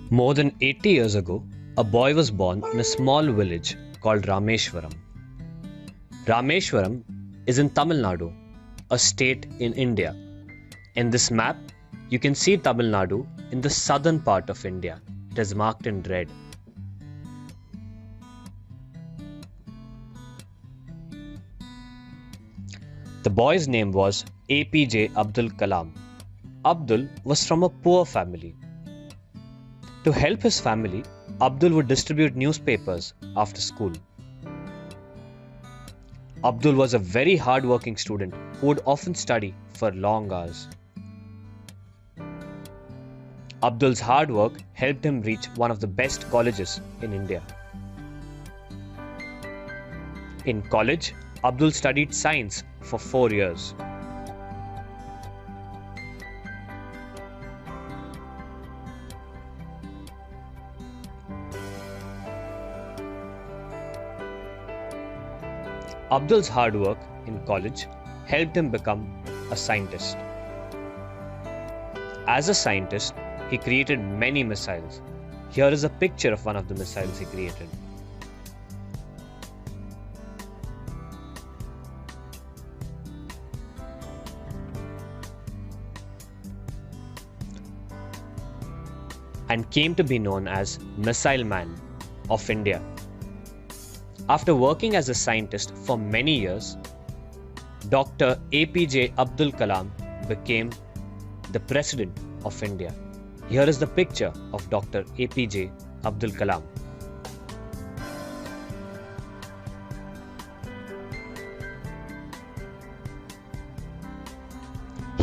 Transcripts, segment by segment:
More than 80 years ago, a boy was born in a small village called Rameshwaram. Rameshwaram is in Tamil Nadu, a state in India. In this map, you can see Tamil Nadu in the southern part of India. It is marked in red. The boy's name was APJ Abdulkalam. Abdul was from a poor family. To help his family, Abdul would distribute newspapers after school. Abdul was a very hard-working student who would often study for long hours. Abdul's hard work helped him reach one of the best colleges in India. In college, Abdul studied science for 4 years. Abdul's hard work in college helped him become a scientist. As a scientist, he created many missiles. Here is a picture of one of the missiles he created. And came to be known as Missile Man of India. After working as a scientist for many years, Dr. APJ Abdulkalam became the President of India. Here is the picture of Dr. APJ Abdulkalam.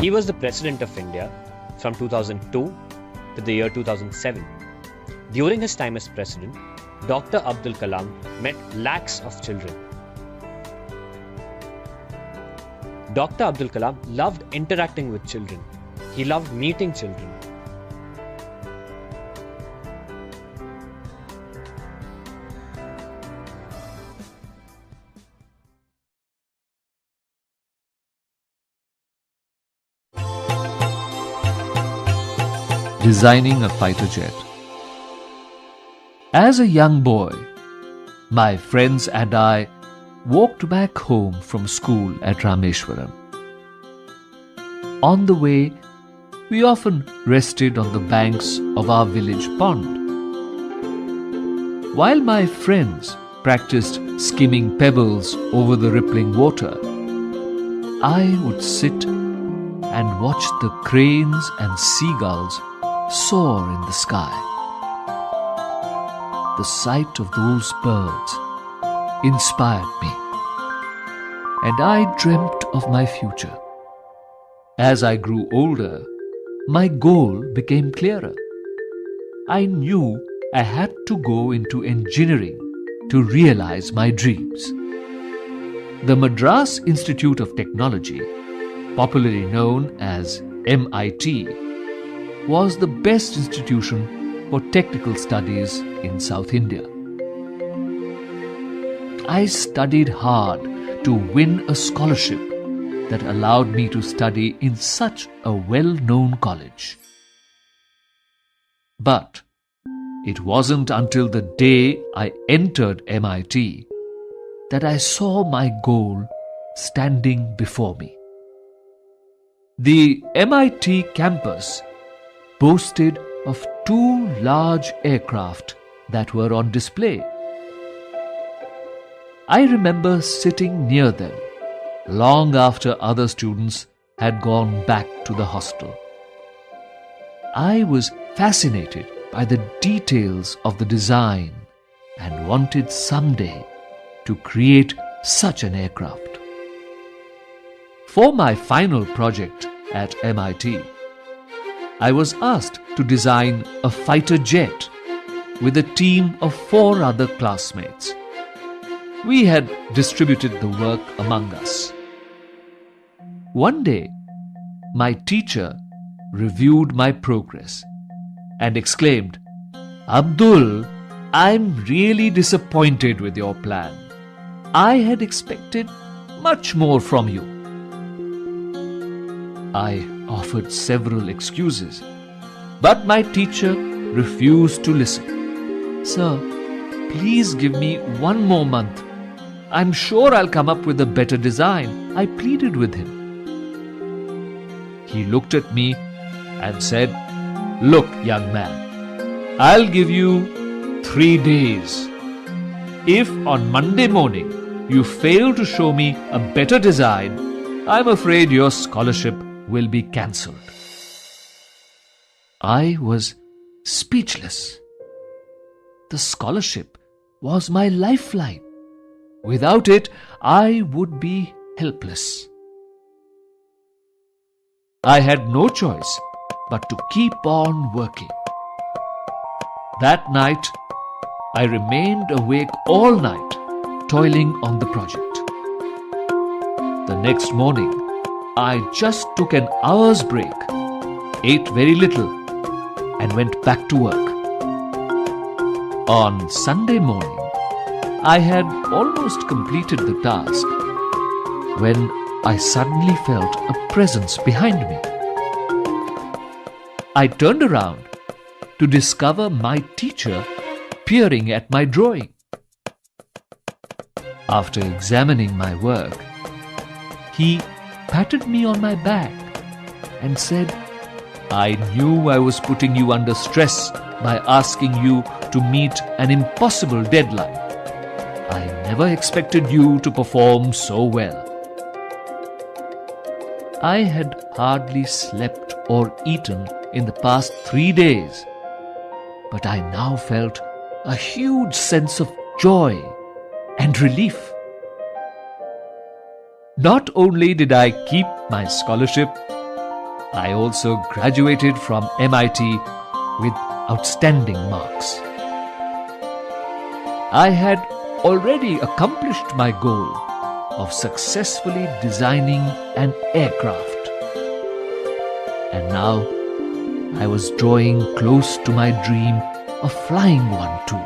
He was the President of India from 2002 to the year 2007. During his time as President, Dr. Abdul Kalam met lakhs of children. Dr. Abdul Kalam loved interacting with children. He loved meeting children. Designing a fighter jet. As a young boy, my friends and I walked back home from school at Rameshwaram. On the way, we often rested on the banks of our village pond. While my friends practiced skimming pebbles over the rippling water, I would sit and watch the cranes and seagulls soar in the sky. The sight of those birds inspired me, and I dreamt of my future. As I grew older, my goal became clearer. I knew I had to go into engineering to realize my dreams. The Madras Institute of Technology, popularly known as MIT, was the best institution for technical studies in South India. I studied hard to win a scholarship that allowed me to study in such a well-known college. But it wasn't until the day I entered MIT that I saw my goal standing before me. The MIT campus boasted of 2 large aircraft that were on display. I remember sitting near them long after other students had gone back to the hostel. I was fascinated by the details of the design and wanted someday to create such an aircraft. For my final project at MIT, I was asked to design a fighter jet with a team of 4 other classmates. We had distributed the work among us. One day, my teacher reviewed my progress and exclaimed, "Abdul, I'm really disappointed with your plan. I had expected much more from you." I offered several excuses, but my teacher refused to listen. "Sir, please give me one more month. I'm sure I'll come up with a better design," I pleaded with him. He looked at me and said, "Look, young man, I'll give you 3 days. If on Monday morning you fail to show me a better design, I'm afraid your scholarship will be cancelled." I was speechless. The scholarship was my lifeline. Without it, I would be helpless. I had no choice but to keep on working. That night, I remained awake all night, toiling on the project. The next morning, I just took an hour's break, ate very little, and went back to work. On Sunday morning, I had almost completed the task when I suddenly felt a presence behind me. I turned around to discover my teacher peering at my drawing. After examining my work, he patted me on my back and said, "I knew I was putting you under stress by asking you to meet an impossible deadline. I never expected you to perform so well." I had hardly slept or eaten in the past 3 days, but I now felt a huge sense of joy and relief. Not only did I keep my scholarship, I also graduated from MIT with outstanding marks. I had already accomplished my goal of successfully designing an aircraft. And now I was drawing close to my dream of flying one too.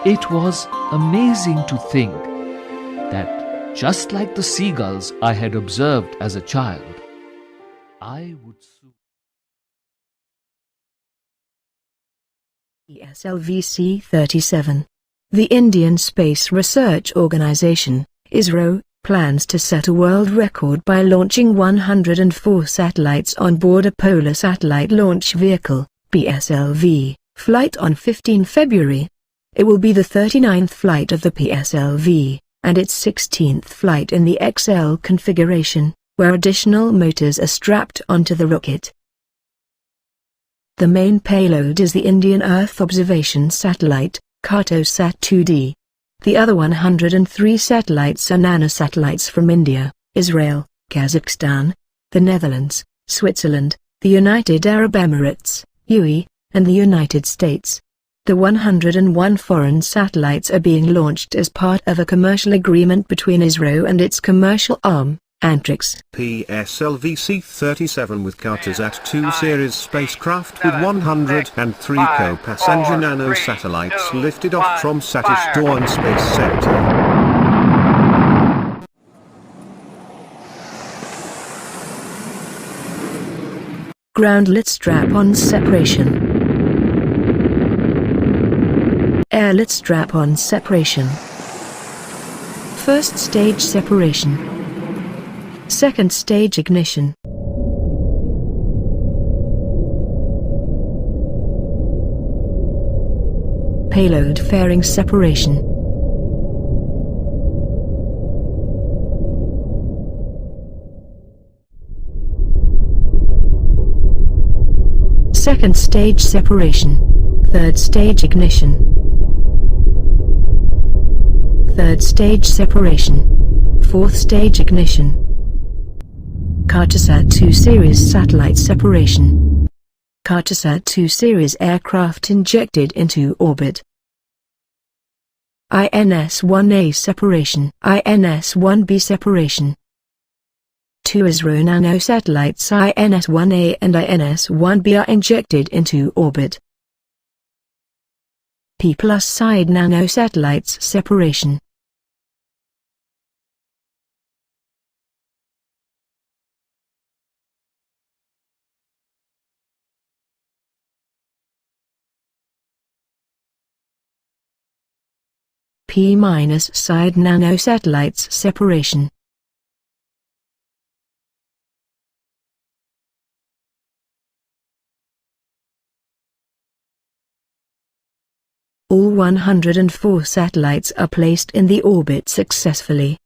It was amazing to think that just like the seagulls I had observed as a child, I would soon... PSLV-C-37. The Indian Space Research Organisation, ISRO, plans to set a world record by launching 104 satellites on board a Polar Satellite Launch Vehicle, PSLV, flight on 15 February. It will be the 39th flight of the PSLV, and its 16th flight in the XL configuration, where additional motors are strapped onto the rocket. The main payload is the Indian Earth Observation Satellite, Cartosat-2D. The other 103 satellites are nanosatellites from India, Israel, Kazakhstan, the Netherlands, Switzerland, the United Arab Emirates, UAE, and the United States. The 101 foreign satellites are being launched as part of a commercial agreement between ISRO and its commercial arm, Antrix. PSLV-C-37 with Cartosat-2 series spacecraft with 103 co-passenger nanosatellites lifted off from Satish Dhawan Space Center. Groundlet strap-on separation. Airlet strap-on separation. First stage separation. Second stage ignition. Payload fairing separation. Second stage separation. Third stage ignition. Third stage separation. Fourth stage ignition. Cartosat-2 series satellite separation. Cartosat-2 series aircraft injected into orbit. INS-1A separation. INS-1B separation. 2 ISRO nanosatellites INS-1A and INS-1B are injected into orbit. P+ side nanosatellites separation. P-side nanosatellites separation. All 104 satellites are placed in the orbit successfully.